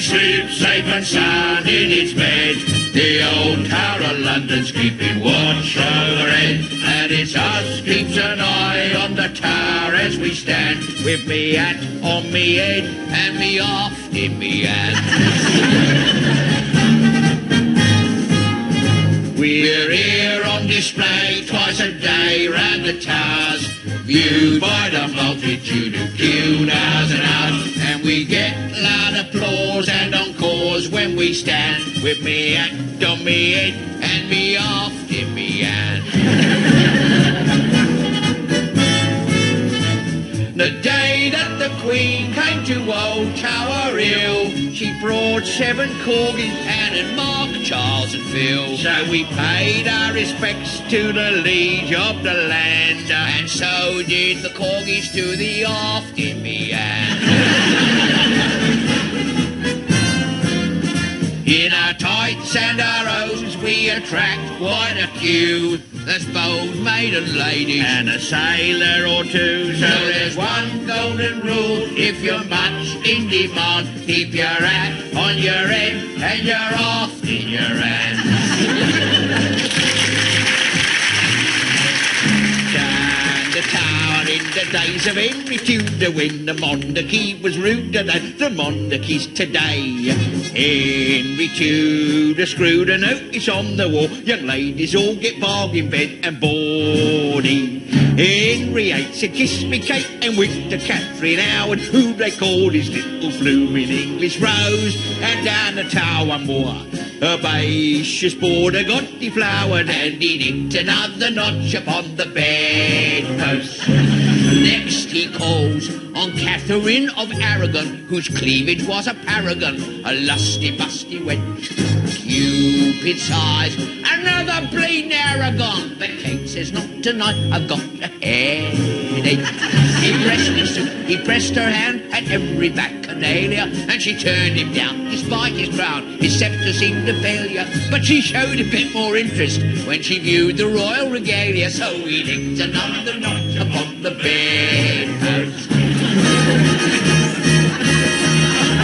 sleep safe and sound in its bed. The old Tower of London's keeping watch overhead, and it's us keeps an eye on the tower as we stand, with me hat on me head and me aft in me hand. We're here on display twice a day round the towers, viewed by the multitude who queued hours and hours, and we get loud applause and encores when we stand, with me hat on me head and me aft in me hand. The day that the Queen came to Old Tower Hill, she brought 7 corgis and Mark, Charles and Phil. So we paid our respects to the liege of the land, and so did the corgis to the aft in me hand. In our tights and our hoses we attract quite a queue. There's bold maiden ladies and a sailor or two. So there's one golden rule: if you're much in demand, keep your hat on your head and your aft in your hand. Down the tower in the days of Henry Tudor, when the monarchy was ruder than the monarchies today. Henry Tudor screwed a notice on the wall: young ladies all get bargain bed and boarding. Henry VIII said, kiss me Kate, and winked to Catherine Howard, who they called his little blooming English rose. And down the tower one more herbaceous border got deflowered, and he nicked another notch upon the bedpost. Next he calls on Catherine of Aragon, whose cleavage was a paragon, a lusty busty wench, Cupid's eyes, another bleeding Aragon. But Kate says, not tonight, I've got a headache. He pressed her hand at every bacchanalia, and she turned him down despite his crown. His sceptre seemed a failure, but she showed a bit more interest when she viewed the royal regalia. So he licked another notch upon the bedpost.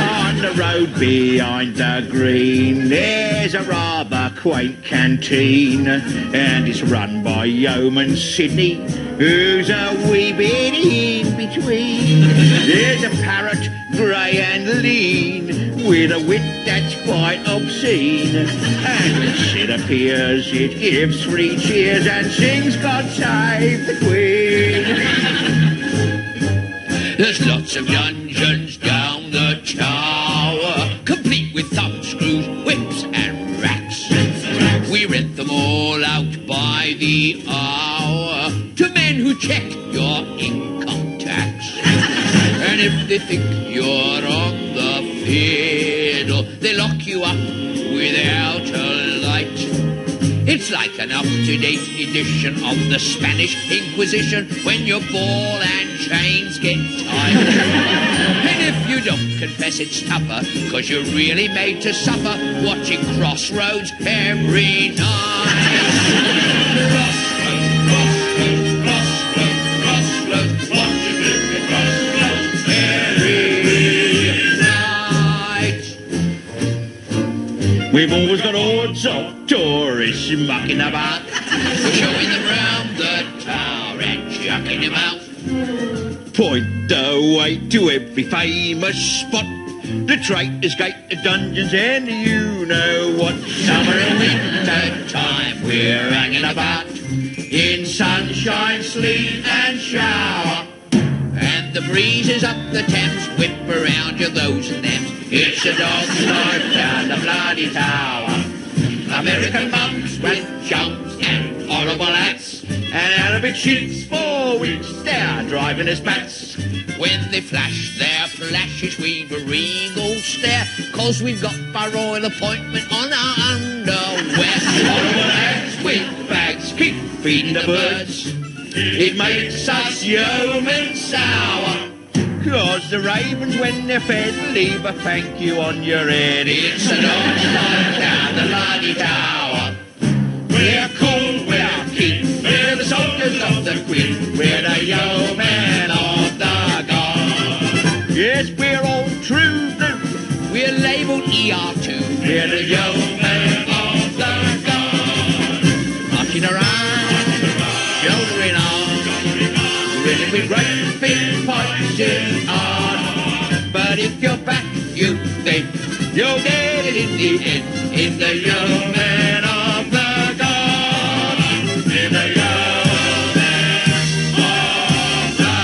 On the road behind the green, there's a rather quaint canteen, and it's run by Yeoman Sidney, who's a wee bit in between. There's a parrot, grey and lean, with a wit that's quite obscene, and as it appears it gives 3 cheers and sings God Save the Queen. There's lots of dungeons down the tower, complete with thumbscrews, whips and racks. We rent them all out by the hour to men who check your income tax. And if they think you're on the fiddle, they lock you up without a light. It's like an up-to-date edition of the Spanish Inquisition when your ball and chains get tight. And if you don't confess, it's tougher, 'cause you're really made to suffer watching Crossroads every night. Crossroads, watching Crossroads every night. We've always got odds of tourists mucking about, showing them round the tower and chucking them out. Point the way to every famous spot, the Traitors' Gate, the dungeons, and you know what. Summer and winter time we're hanging about, in sunshine, sleet and shower. And the breezes up the Thames whip around you, those and thems. It's a dog's life down the bloody tower. American monks with chumps and horrible hats, and Arabic sheiks for weeks they're driving us bats. When they flash their flashes we've a regal stare, 'cause we've got our royal appointment on our underwear. Horrible hats with bags keep feeding the birds, it makes us yeomen sour. 'Cause the ravens, when they're fed, leave a thank you on your head. It's a dog's life down the bloody tower. We're cool, we're keen, we're the soldiers of the Queen, we're the yeomen of the guard. Yes, we're all true blue, we're we're labelled ER2. We're the yeomen of the guard, marching around, shouldering on, really with great big punches on. But if you're back, you think you'll get it in the end, in the yeomen of the guard, in the yeomen of the guard.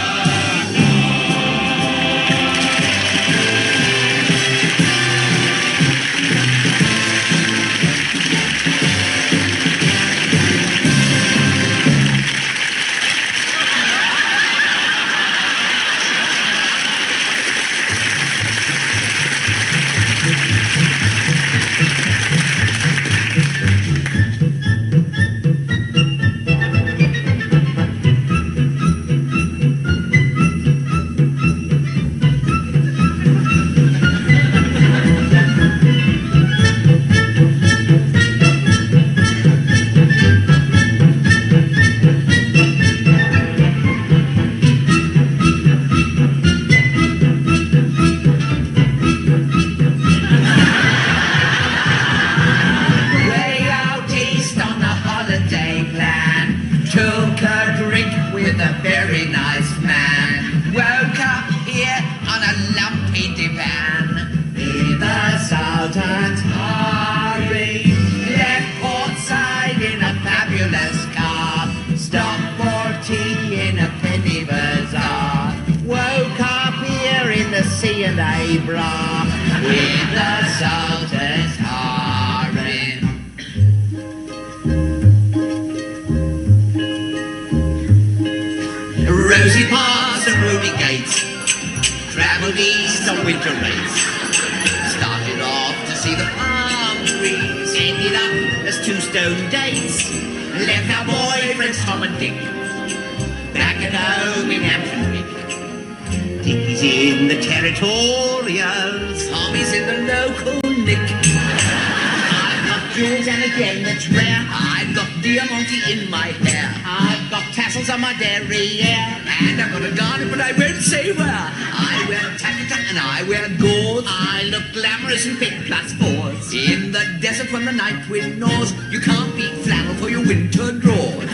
On my derriere, and I've got a garnet, but I won't say where. I wear taffeta and I wear gauze. I look glamorous in pink +4s. In the desert when the night wind gnaws, you can't beat flannel for your winter drawers.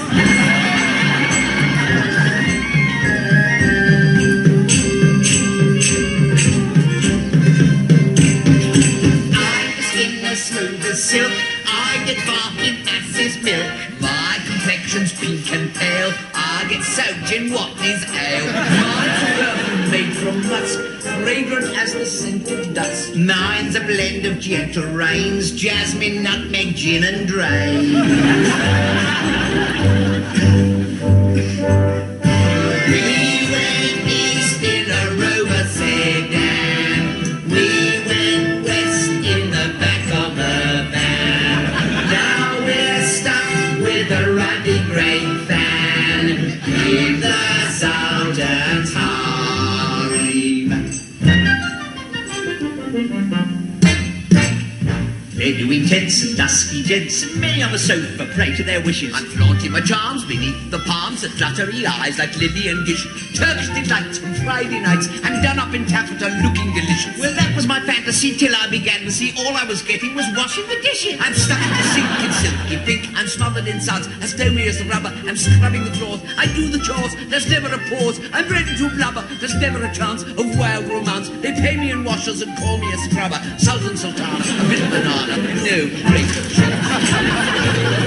I'm the skin as smooth as silk. I get bark in ass's milk. My complexion's pink and pale. I get soaked in Ronnies ale. My perfume made from musk, fragrant as the scented dust. Mine's a blend of gentle rains, jasmine, nutmeg, gin and drain. We went east in a Rover sedan. We went west in the back of a van. Now we're stuck with a ruddy grain fan in the Sultan's harem. They're doing tents and dusky gents, and me on the sofa pray to their wishes. I'm flaunting my charms beneath the palms that fluttery eyes like Lily and Gish. Turkish delights on Friday nights, and done up in taffeta looking delicious. Well, that was my fantasy till I began to see all I was getting was washing the dishes. I'm stuck in the sink in silky pink, I'm smothered in suds as stony as the rubber. I'm scrubbing the floors, I do the chores, there's never a pause. I'm ready to blubber, there's never a chance of wild romance. They pay me in washers and call me a scrubber. Sultan, a bit of banana. No great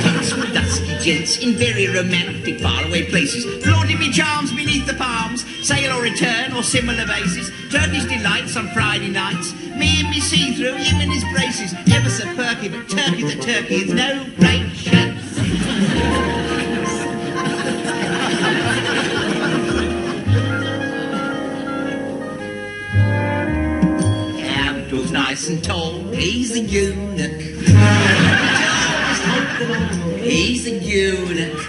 Tents with dusky gents in very romantic faraway places, flaunting me charms beneath the palms, sail or return or similar bases. Turkish delights on Friday nights, me and me see-through, him in his braces. Ever so perky, but turkey's a turkey, it's no great chance. Abdul's nice and tall, he's a eunuch. He's a eunuch.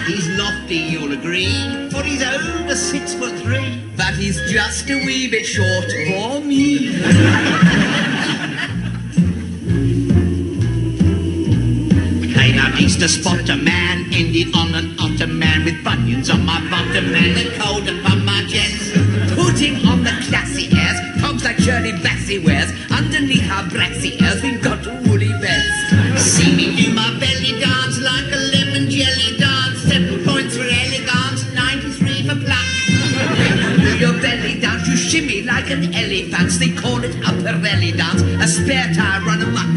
He's lofty, you'll agree, for he's over 6'3". But he's just a wee bit short for me. Came out east to spot a man, ended on an Ottoman with bunions on my bottom and the cold upon my chest. Putting on the classy airs, cogs like Shirley Bassey wears, American elephants, they call it a Pirelli dance, a spare tire run amok.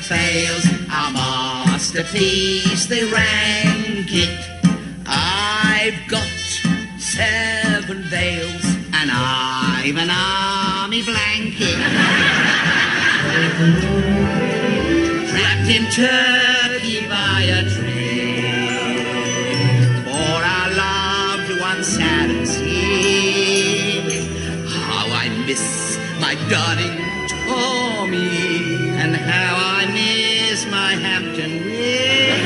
Fails, our masterpiece, they rank it. I've got 7 veils, and I've an army blanket. Trapped in Turkey by a tree, for our loved ones sad and sick. How I miss my darling Tommy, and how I miss my Hampton Wick.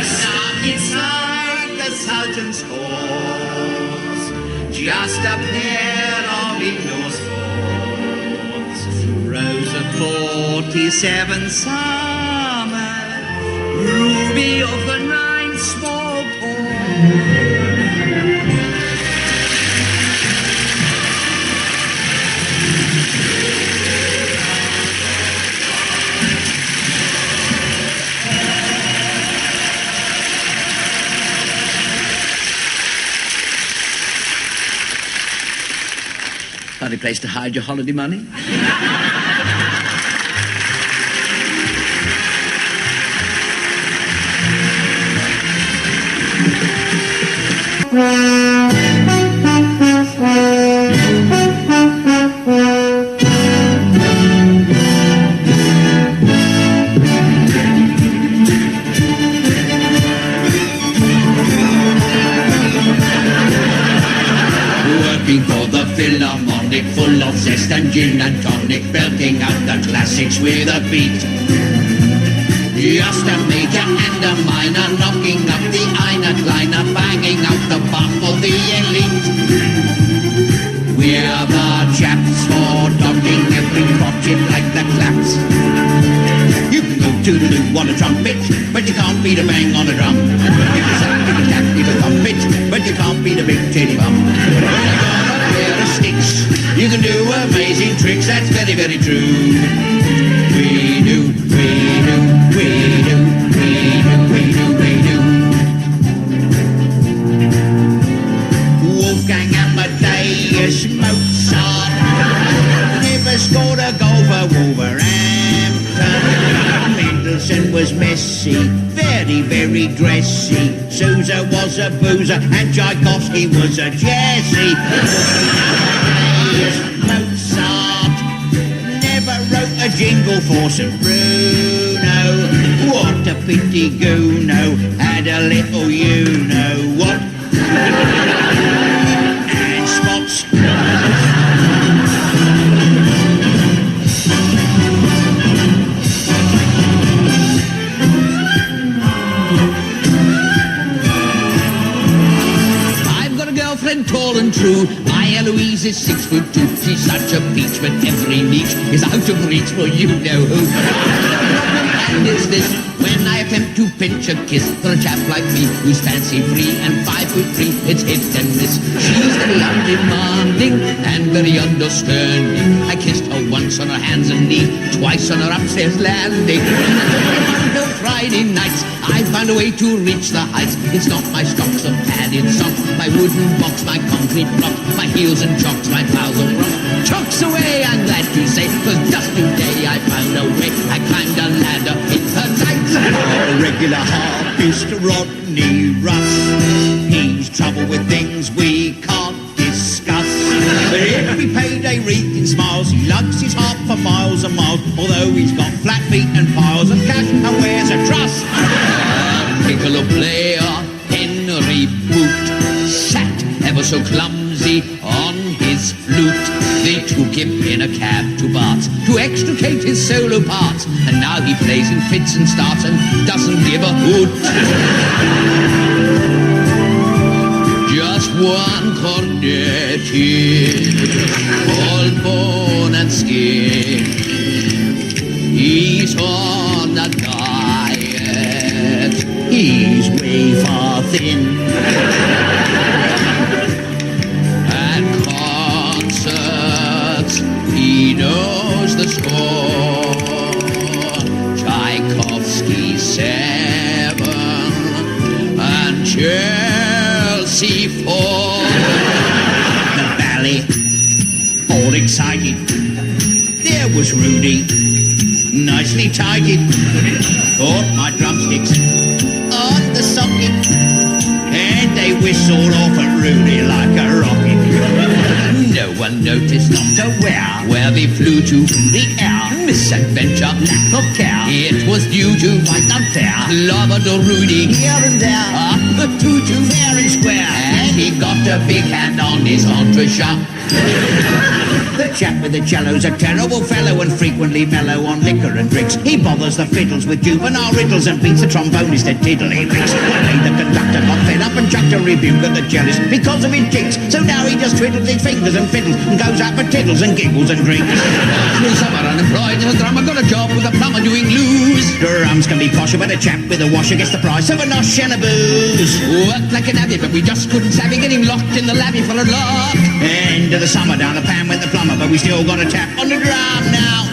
Stuck inside the Sultan's halls, just a pair of indoor sports. Rose of 47 summer, ruby of the 9 small ports. Funny place to hide your holiday money. Working for the Philharmonic, full of zest and gin and tonic, belting out the classics with a beat. Just a major and a minor, knocking up the Einer Kleiner, banging out the bar for the elite. We're the chaps for dodging every crotchet like the claps. You can go toodaloo on a trumpet, but you can't beat a bang on a drum. You can suck, you can tap, you can thump it, but you can't beat a big titty bum. Sticks. You can do amazing tricks, that's very, very true. We do, we do, we do, we do, we do, we do. Wolfgang Amadeus Mozart never scored a goal for Wolverhampton. Mendelssohn was messy, very, very dressy. Sousa was a boozer, and Tchaikovsky was a Jessie. Mozart never wrote a jingle for St. Bruno. What a pity Gounod had a little you-know-what. And spots. Tall and true, my Eloise is 6'2". She's such a peach, but every niche is out of reach for you know who. And it's this, when I attempt to pinch a kiss for a chap like me, who's fancy free and 5'3", it's hit and miss. She's very undemanding and very understanding. I kissed her once on her hands and knees, twice on her upstairs landing. No Friday nights, I found a way to reach the heights. It's not my stocks or padded socks, my wooden box, my concrete block, my heels and chocks, my plows and rocks. Chocks away, I'm glad to say, 'cause just today I found a way. I climbed a ladder in her tights. A regular harpist, Rodney Russ. He's trouble with things we can't discuss. Every payday wreath in smiles, he lugs his harp for miles and miles, although he's got flat feet and piles of cash and wears a truss. Piccolo player, Henry Boot, sat ever so clumsy on his flute. They took him in a cab to Bart's to extricate his solo parts, and now he plays in fits and starts and doesn't give a hoot. Just one Cornetti, all born and skin. He's on a diet. He's wafer thin. At concerts, he knows the score. Tchaikovsky 7 and Chelsea 4. The ballet, all excited. There was Rudy, nicely tidied. Caught my drumsticks on the socket, and they whistled off at Rudy like a rocket. No one noticed, not aware, where they flew to the air. Misadventure, lack of care, it was due to fight unfair. Clobbered Rudy here and there, up the tutu fair and square, and he got a big hand on his entrechat. The chap with the cello's a terrible fellow and frequently mellow on liquor and drinks. He bothers the fiddles with juvenile riddles and beats the trombonist at tiddlywinks. One day the conductor got fed up and chucked a rebuke at the cellist because of his jinx. So now he just twiddles his fingers and fiddles and goes out for tiddles and giggles and drinks. Summer unemployed, the drummer got a job with a plumber doing blues. Drums can be posher, but a chap with a washer gets the price of a nosh and a booze. Worked like an abbey, but we just couldn't savvy getting locked in the labby full of luck. End of the summer, down the pan went the plumber, but we still got a tap on the drum now.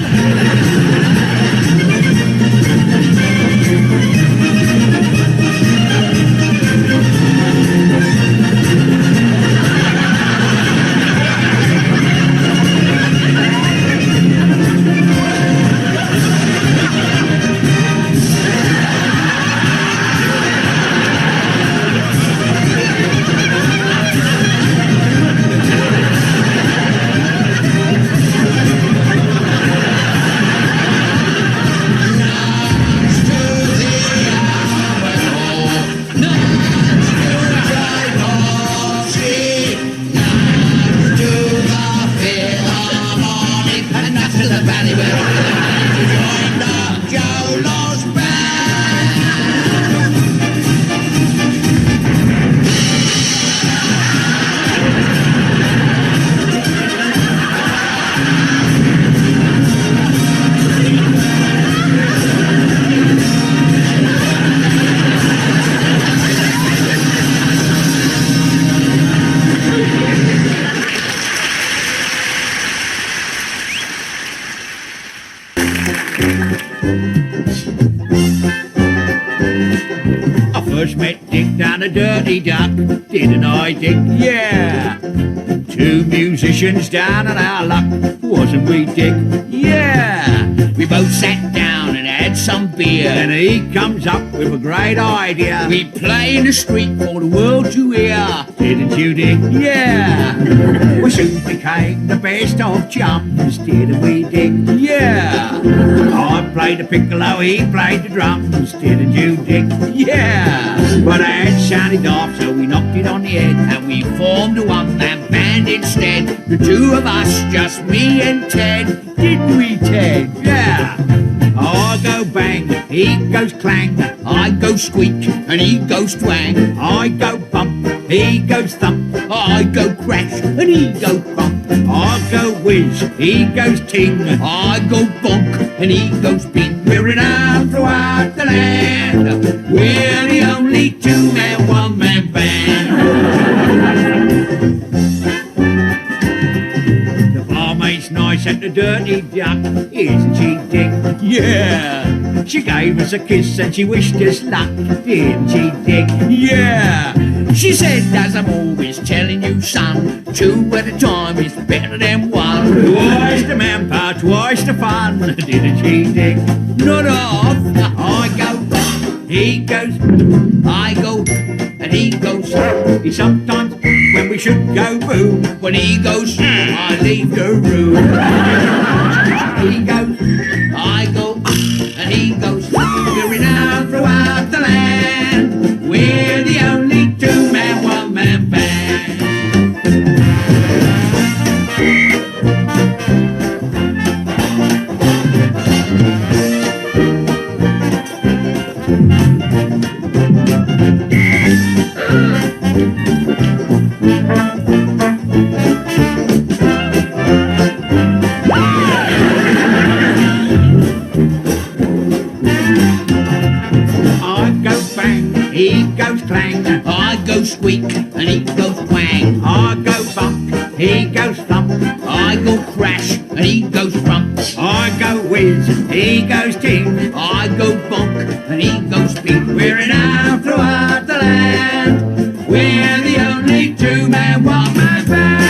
First met Dick down a dirty duck, didn't I, Dick? Yeah. Two musicians down on our luck, wasn't we, Dick? Yeah. We both sat down and had some beer, and he comes up with a great idea. We play in the street for the world to hear, didn't you, Dick? Yeah. We soon became the best of chums, didn't we, Dick? Yeah. I played the piccolo, he played the drums, didn't you, Dick? Yeah. But our head sounded off, so we knocked it on the head, and we formed a one-man band instead. The two of us, just me and Ted, didn't we, Ted? Yeah. I go bang, he goes clang, I go squeak, and he goes twang. I go bump, he goes thump, I go crash, and he goes crump. I go whiz, he goes ting, I go bonk, and he goes bing. We're renowned throughout the land, we're the only two-man, one-man band. The barmaid's nice at the Dirty Duck, isn't she, Dick? Yeah. She gave us a kiss and she wished us luck, didn't she, Dick? Yeah. She said, as I'm always telling you, son, two at a time is better than one. Twice the manpower, twice the fun, didn't she, Dick? Not off. I go, he goes, I go, and he goes. He sometimes, when we should go boo, when he goes, I leave the room. He goes, I go, and he goes. We're renowned throughout the land, we're the only two-man, one-man band. crump. I go whiz, he goes ting. I go bonk, and he goes pink. We're renowned throughout the land. We're the only two-man, one-man band.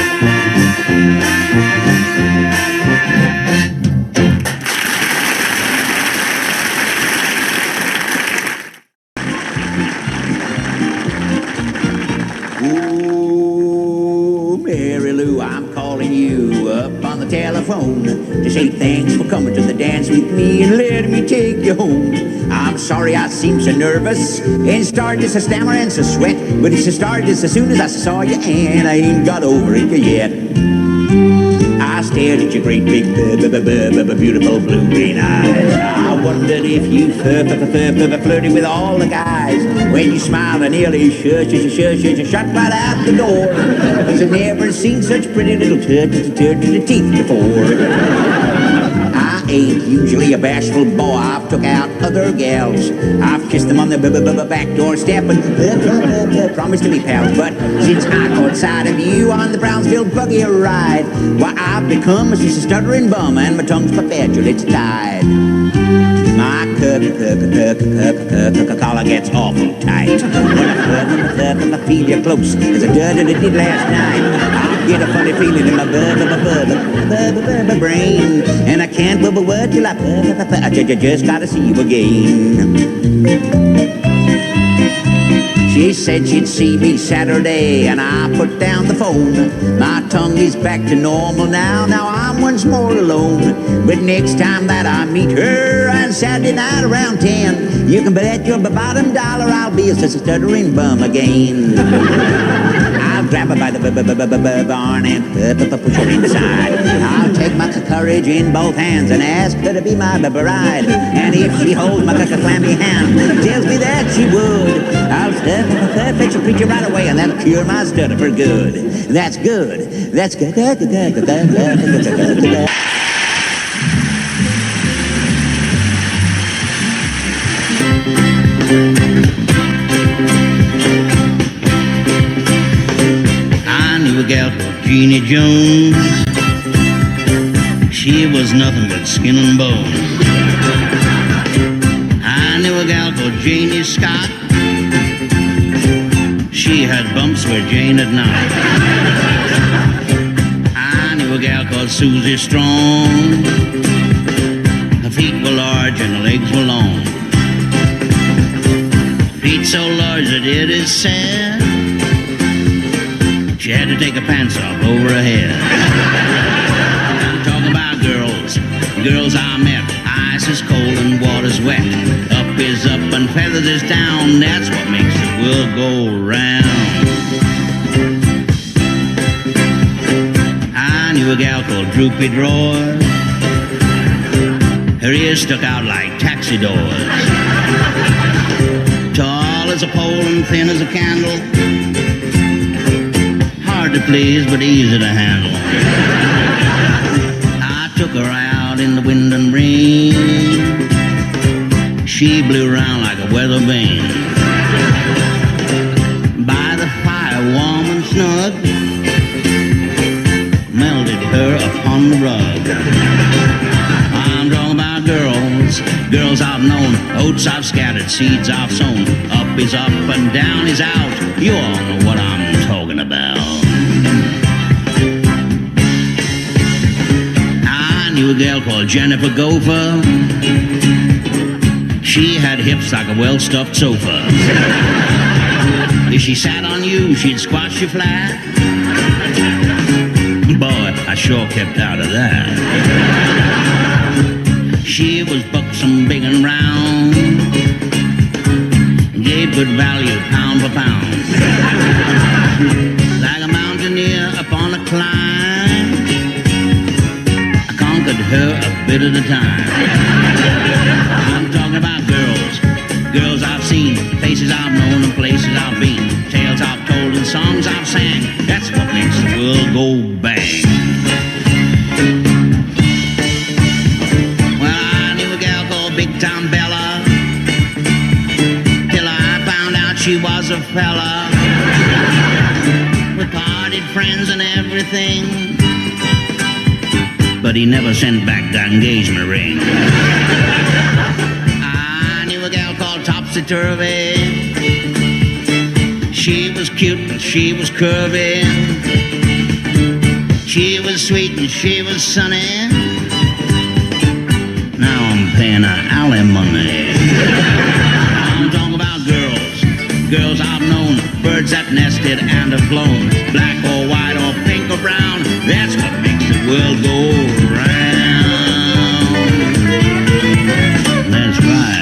Mary Lou, I'm calling you up on the telephone to say thanks for coming to the dance with me and letting me take you home. I'm sorry I seem so nervous and started to stammer and to sweat, but it's started as soon as I saw you and I ain't got over it yet. I stared at your great big beautiful blue-green eyes. I wondered if you flirted with all the guys. When you smiled, I nearly shut right out the door. 'Cause I've never seen such pretty little teeth before. I ain't usually a bashful boy. I've took out other gals. I've kissed them on the back doorstep and promised to be pals. But since I caught sight of you on the Brownsville buggy ride, why, I've become just a stuttering bum and my tongue's perpetually tied. My collar gets awful tight. When I feel you close as I did last night, I get a funny feeling in my brain, and I can't bubble word till I just gotta see you again. She said she'd see me Saturday, and I put down the phone. My tongue is back to normal now I'm once more alone. But next time that I meet her on Saturday night around 10, you can bet your bottom dollar I'll be a stuttering bum again. I'll grab her by the barn and push her inside. I'll take my courage in both hands and ask her to be my bride. And if she holds my clammy hand, tells me that she would, I'll fetch a preacher right away, and that'll cure my stutter for good. That's good. That's good. I knew a gal called Jeannie Jones. She was nothing but skin and bone. I knew a gal called Janie Scott. She had bumps where Jane had not. I knew a gal called Susie Strong. Her feet were large and her legs were long. Feet so large that it is sad, she had to take her pants off over her head. I'm talking about girls I met. Ice is cold and water's wet. Up is up and feathers is down. That's what makes the world go round. I knew a gal called Droopy Drawers. Her ears stuck out like taxi doors. Tall as a pole and thin as a candle. Hard to please but easy to handle. I took her out in the wind and rain. She blew around like a weather vane. By the fire, warm and snug, melted her upon the rug. I'm talking about girls I've known, oats I've scattered, seeds I've sown. Up is up and down is out. You all know what I'm talking about. I knew a gal called Jennifer Gopher. She had hips like a well-stuffed sofa. If she sat on you, she'd squash you flat. Boy, I sure kept out of that. She was buxom, big and round, gave good value pound for pound. Like a mountaineer upon a climb, I conquered her a bit at a time. I'm talking about girls I've seen, faces I've known and places I've been, tales I've told and songs I've sang. That's what makes the world go bang. Well, I knew a gal called Big Time Bella, till I found out she was a fella. We parted friends and everything, but he never sent back the engagement ring. I knew a gal called Topsy Turvy. She was cute, but she was curvy. She was sweet and she was sunny. Now I'm paying her alimony. I'm talking about girls. Girls I've known, birds that nested and have flown. Black or white or pink or brown, that's what makes the world go round. That's right.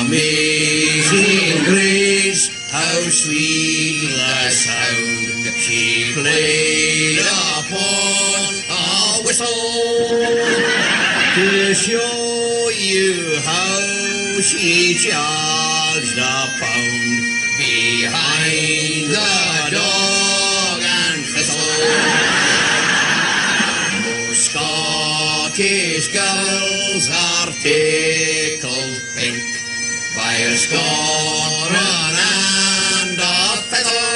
Amazing grace, how sweet the sound she played upon a whistle, to show you how she charged a pound behind the dog and thistle. Most Scottish girls are tickled pink by a scorn and a feather.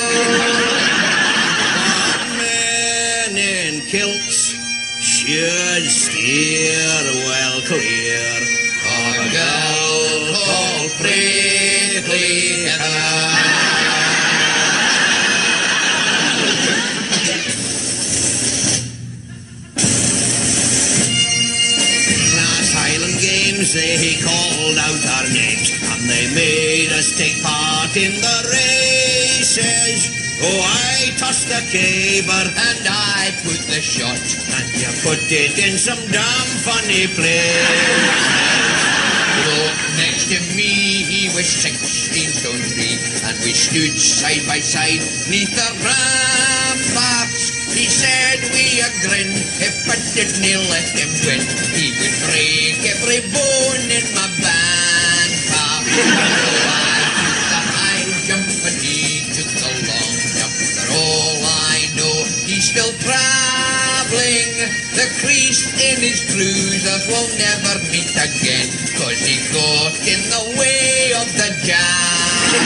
Men in kilts should steer well clear of a girl called Prickly Heather. They called out our names and they made us take part in the races. Oh, I tossed the caber and I put the shot, and you put it in some damn funny place. Next to me he was 16 stone 3, and we stood side by side neath the ramparts. He said we a grin, if I didn't let him win, he would break every bone in my band pop. The high jump and he took the long jump. For all I know, he's still travelling. The crease in his cruisers will never meet again, 'cause he got in the way of the jam.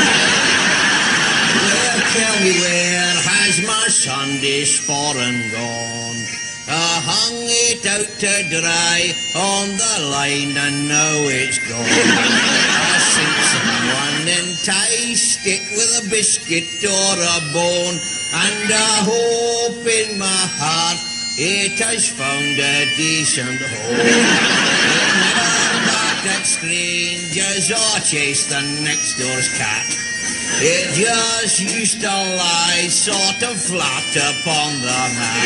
Well, tell me, where has my Sunday sporran gone? I hung it out to dry on the line and now it's gone. I think someone enticed it with a biscuit or a bone, and I hope in my heart it has found a decent home. It never barked at strangers or chased the next door's cat. It just used to lie sort of flat upon the mat.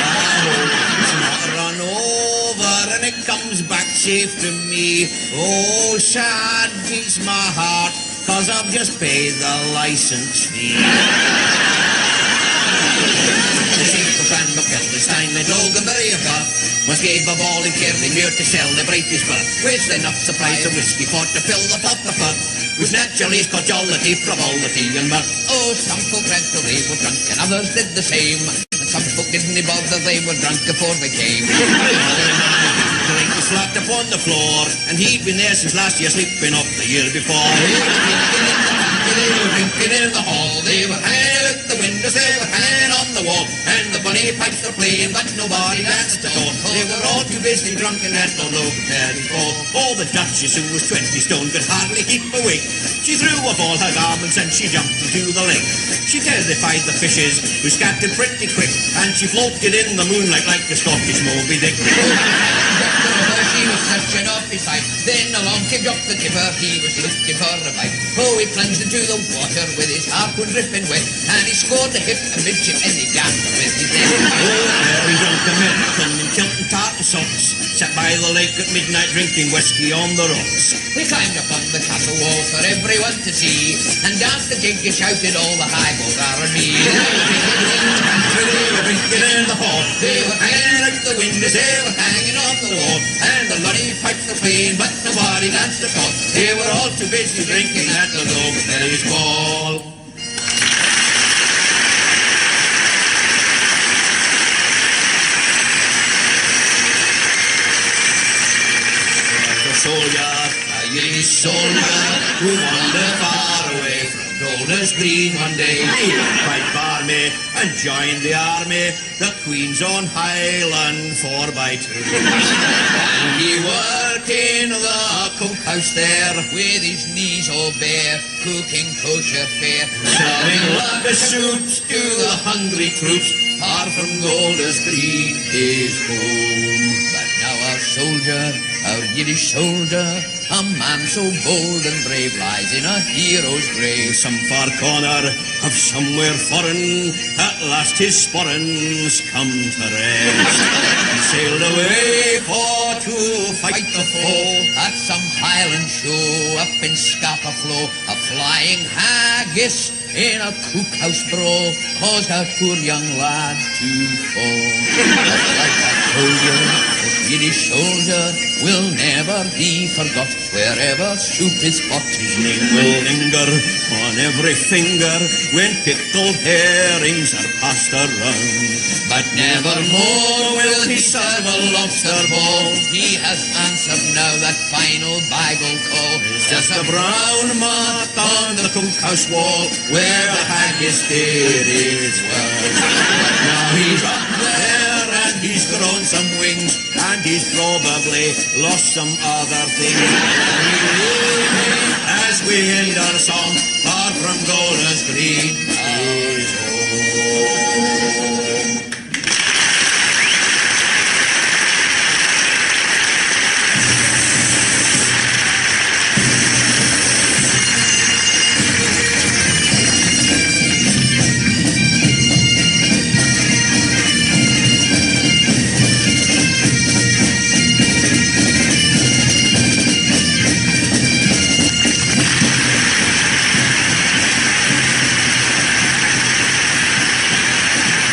I hope it's not run over and it comes back safe to me. Oh, sad beats my heart, 'cause I've just paid the license fee. The sheep of Van McEldenstein and Loganberry of Bath once gave a ball in Kirriemuir to celebrate his birth, with enough supply of whiskey for to fill the pot of fun, whose naturally is jollity, frivolity and mirth. Oh, some folk read till they were drunk and others did the same, and some folk didn't bother, they were drunk before they came. Drink was flat upon the floor, and he'd been there since last year, sleeping up the year before. They were drinking in the hall, they were hanging out the windows, they were hanging on the wall, and the funny pipes they're playing, but nobody danced at all. They were all too busy drunk and had no look at his ball. Oh, the Duchess, who was 20 stone, could hardly keep awake. She threw up all her garments and she jumped into the lake. She terrified the fishes, who scattered pretty quick, and she floated in the moonlight like the Scottish Moby Dick. She was such an awful sight. Then along came Jock the Kipper, he was looking for a bite. Oh, he plunged into the water with his harpoon dripping wet, and he scored the hip and midship and he gasped with his neck. Oh, very drunk American in kilt and tartan socks, sat by the lake at midnight drinking whiskey on the rocks. We climbed up on the castle wall for everyone to see, and danced the jig and shouted all the highballs R&B. They were drinking in the hall, they were hanging out the windows, they were hanging on the wall, and the Ronnie pipes were playing, but nobody danced at all. They were all too busy drinking at the Low-Belly's ball. A Yiddish soldier who wandered far away from Golders Green one day. He fight for me and joined the army, the Queen's Own Highland 4x2. And he worked in the cookhouse there, with his knees all bare, cooking kosher fare, serving lager soups to the hungry troops. Far from Golders Green is home. But now our soldier, our Yiddish soldier, a man so bold and brave, lies in a hero's grave. Some far corner of somewhere foreign, at last his sporrans come to rest. He sailed away for to fight the foe at some Highland show up in Scapa Flow. A flying haggis in a cookhouse bro caused our poor young lad to fall. But like I told you, this Yiddish soldier will never be forgot. Wherever soup is hot, his name will linger on every finger when pickled herrings are passed around. But nevermore will he serve a lobster ball. He has answered now that final Bible call. It's just a brown mark on the cookhouse wall where the haggis did its work. But now he's up there and he's grown some wings, and he's probably lost some other things. As we end our song,